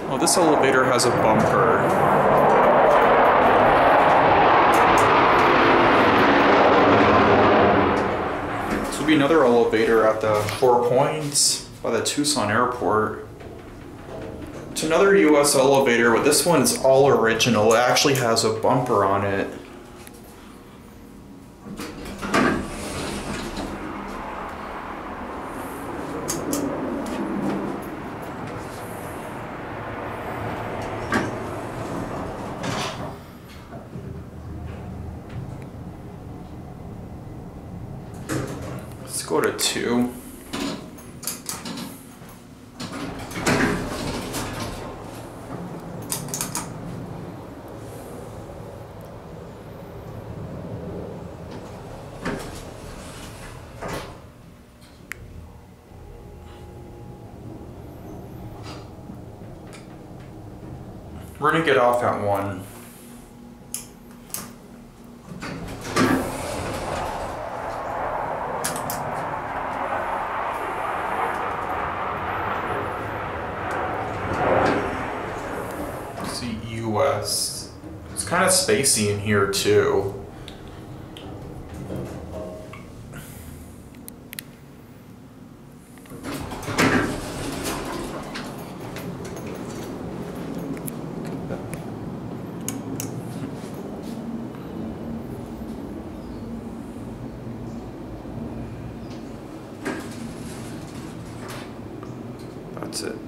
Oh, this elevator has a bumper. This will be another elevator at the 4 Points by the Tucson airport. It's another US elevator, but this one is all original. It actually has a bumper on it. Let's go to 2. We're gonna get off at 1. See US. It's kind of spacey in here too. That's it.